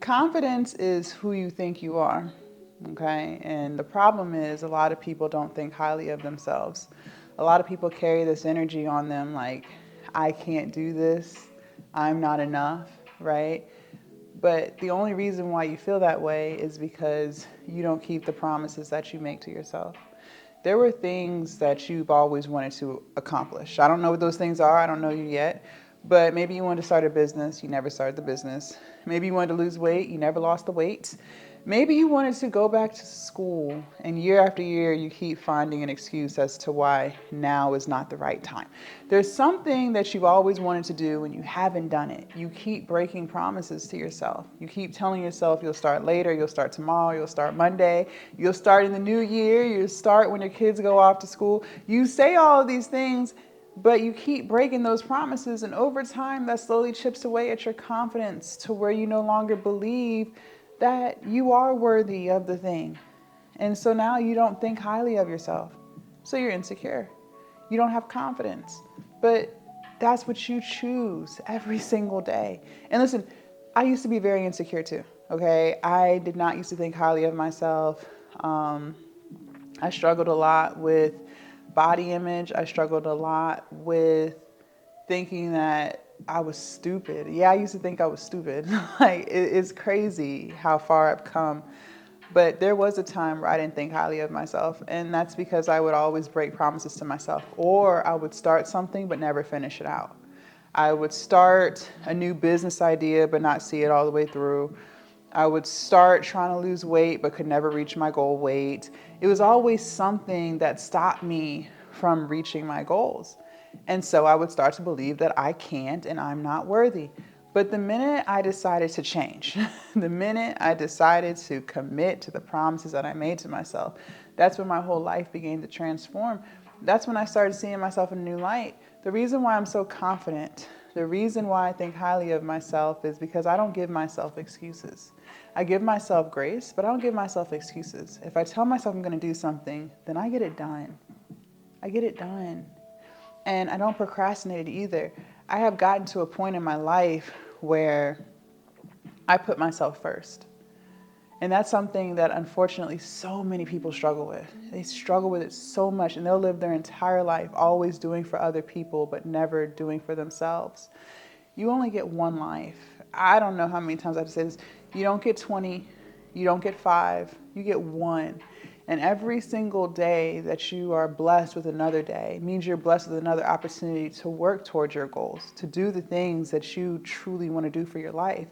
Confidence is who you think you are, okay? And the problem is a lot of people don't think highly of themselves. A lot of people carry this energy on them like, I can't do this, I'm not enough, right? But the only reason why you feel that way is because you don't keep the promises that you make to yourself. There were things that you've always wanted to accomplish. I don't know what those things are, I don't know you yet, but maybe you wanted to start a business, you never started the business. Maybe you wanted to lose weight, you never lost the weight. Maybe you wanted to go back to school, and year after year you keep finding an excuse as to why now is not the right time. There's something that you've always wanted to do and you haven't done it. You keep breaking promises to yourself. You keep telling yourself you'll start later, you'll start tomorrow, you'll start Monday, you'll start in the new year, you'll start when your kids go off to school. You say all of these things, but you keep breaking those promises, and over time that slowly chips away at your confidence to where you no longer believe that you are worthy of the thing. And so now you don't think highly of yourself. So you're insecure. You don't have confidence. But that's what you choose every single day. And listen, I used to be very insecure too, okay? I did not used to think highly of myself. I struggled a lot with body image. I struggled a lot with thinking that I was stupid. Yeah, I used to think I was stupid. Like, it's crazy how far I've come. But there was a time where I didn't think highly of myself, and that's because I would always break promises to myself, or I would start something but never finish it out. I would start a new business idea but not see it all the way through. I would start trying to lose weight but could never reach my goal weight. It was always something that stopped me from reaching my goals. And so I would start to believe that I can't and I'm not worthy. But the minute I decided to change, the minute I decided to commit to the promises that I made to myself, that's when my whole life began to transform. That's when I started seeing myself in a new light. The reason why I'm so confident, the reason why I think highly of myself is because I don't give myself excuses. I give myself grace, but I don't give myself excuses. If I tell myself I'm going to do something, then I get it done. I get it done. And I don't procrastinate either. I have gotten to a point in my life where I put myself first. And that's something that unfortunately so many people struggle with. They struggle with it so much, and they'll live their entire life always doing for other people but never doing for themselves. You only get one life. I don't know how many times I have to say this. You don't get 20, you don't get 5, you get one. And every single day that you are blessed with another day means you're blessed with another opportunity to work towards your goals, to do the things that you truly want to do for your life.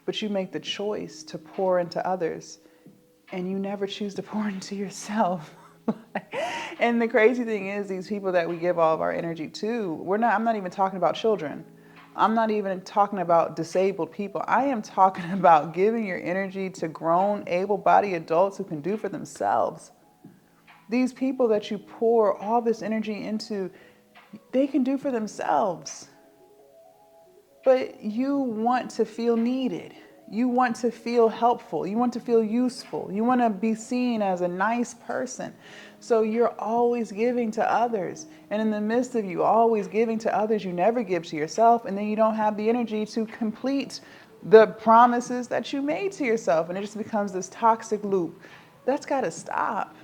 But you make the choice to pour into others, and you never choose to pour into yourself. And the crazy thing is, these people that we give all of our energy to, I'm not even talking about children. I'm not even talking about disabled people. I am talking about giving your energy to grown, able-bodied adults who can do for themselves. These people that you pour all this energy into, they can do for themselves. But you want to feel needed. You want to feel helpful. You want to feel useful. You want to be seen as a nice person. So you're always giving to others. And in the midst of you always giving to others, you never give to yourself. And then you don't have the energy to complete the promises that you made to yourself. And it just becomes this toxic loop. That's got to stop.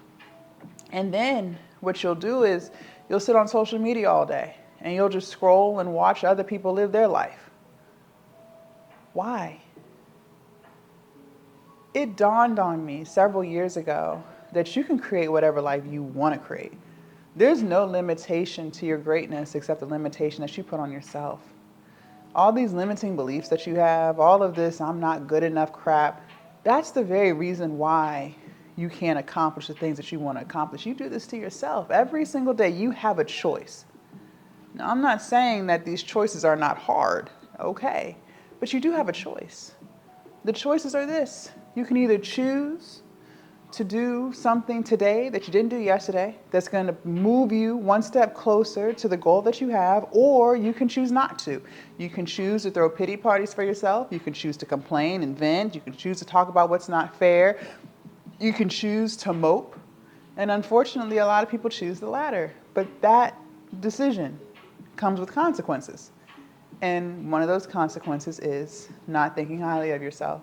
And then what you'll do is you'll sit on social media all day and you'll just scroll and watch other people live their life. Why? It dawned on me several years ago that you can create whatever life you want to create. There's no limitation to your greatness except the limitation that you put on yourself. All these limiting beliefs that you have, all of this I'm not good enough crap, that's the very reason why you can't accomplish the things that you want to accomplish. You do this to yourself. Every single day you have a choice. Now, I'm not saying that these choices are not hard, okay, but you do have a choice. The choices are this. You can either choose to do something today that you didn't do yesterday that's going to move you one step closer to the goal that you have, or you can choose not to. You can choose to throw pity parties for yourself. You can choose to complain and vent. You can choose to talk about what's not fair. You can choose to mope. And unfortunately, a lot of people choose the latter. But that decision comes with consequences. And one of those consequences is not thinking highly of yourself.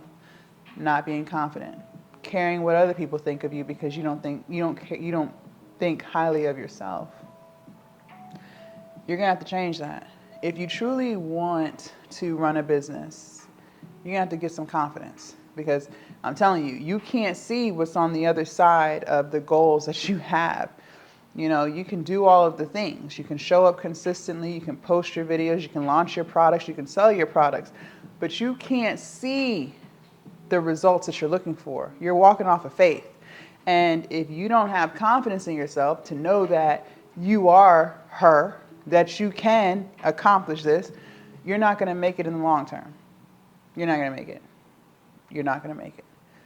not being confident, caring what other people think of you because you don't think highly of yourself. You're gonna have to change that. If you truly want to run a business, you're gonna have to get some confidence, because I'm telling you, you can't see what's on the other side of the goals that you have. You know, you can do all of the things. You can show up consistently, you can post your videos, you can launch your products, you can sell your products, but you can't see the results that you're looking for. You're walking off of faith. And if you don't have confidence in yourself to know that you are her, that you can accomplish this, you're not going to make it in the long term. You're not going to make it. You're not going to make it.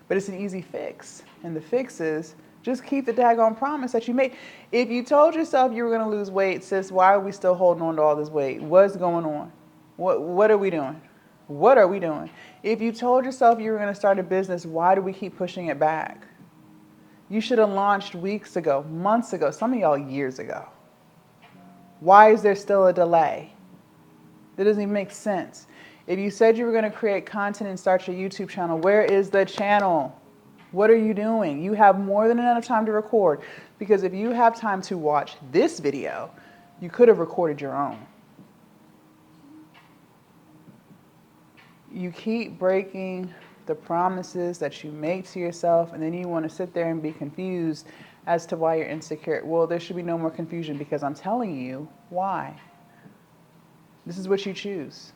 But it's an easy fix. And the fix is just keep the daggone promise that you made. If you told yourself you were going to lose weight, sis, why are we still holding on to all this weight? What's going on? What are we doing? What are we doing? If you told yourself you were going to start a business, why do we keep pushing it back? You should have launched weeks ago, months ago, some of y'all years ago. Why is there still a delay? That doesn't even make sense. If you said you were going to create content and start your YouTube channel, where is the channel? What are you doing? You have more than enough time to record, because if you have time to watch this video, you could have recorded your own. You keep breaking the promises that you make to yourself, and then you want to sit there and be confused as to why you're insecure. Well, there should be no more confusion, because I'm telling you why. This is what you choose,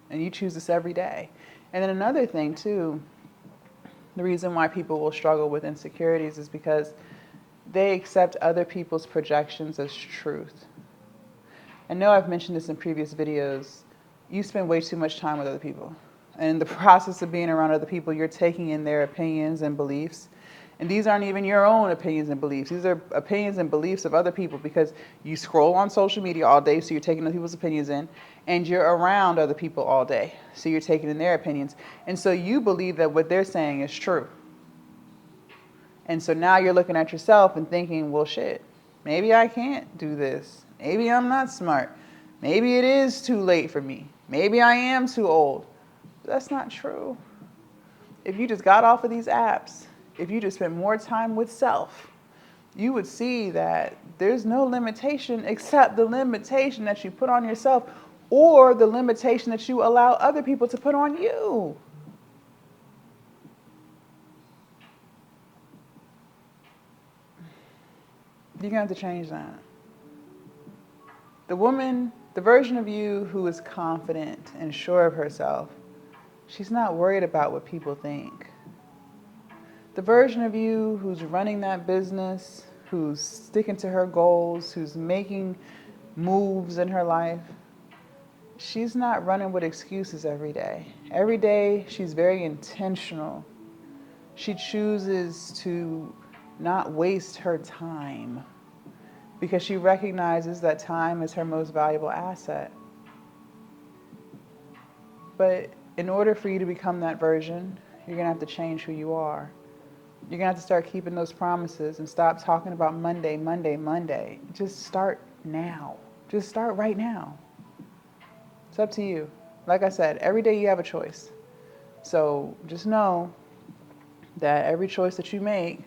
and you choose this every day. And then another thing too, the reason why people will struggle with insecurities is because they accept other people's projections as truth. I know I've mentioned this in previous videos. You spend way too much time with other people. And in the process of being around other people, you're taking in their opinions and beliefs. And these aren't even your own opinions and beliefs. These are opinions and beliefs of other people, because you scroll on social media all day, so you're taking other people's opinions in, and you're around other people all day, so you're taking in their opinions. And so you believe that what they're saying is true. And so now you're looking at yourself and thinking, well, shit, maybe I can't do this. Maybe I'm not smart. Maybe it is too late for me. Maybe I am too old. But that's not true. If you just got off of these apps, if you just spent more time with self, you would see that there's no limitation except the limitation that you put on yourself, or the limitation that you allow other people to put on you. You're going to have to change that. The version of you who is confident and sure of herself, she's not worried about what people think. The version of you who's running that business, who's sticking to her goals, who's making moves in her life, she's not running with excuses every day. Every day, she's very intentional. She chooses to not waste her time, because she recognizes that time is her most valuable asset. But in order for you to become that version, you're going to have to change who you are. You're going to have to start keeping those promises and stop talking about Monday, Monday, Monday. Just start now. Just start right now. It's up to you. Like I said, every day you have a choice. So just know that every choice that you make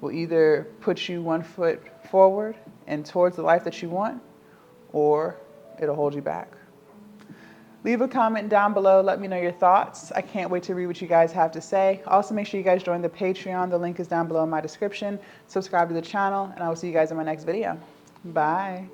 will either put you one foot forward and towards the life that you want, or it'll hold you back. Leave a comment down below. Let me know your thoughts. I can't wait to read what you guys have to say. Also, make sure you guys join the Patreon. The link is down below in my description. Subscribe to the channel, and I will see you guys in my next video. Bye.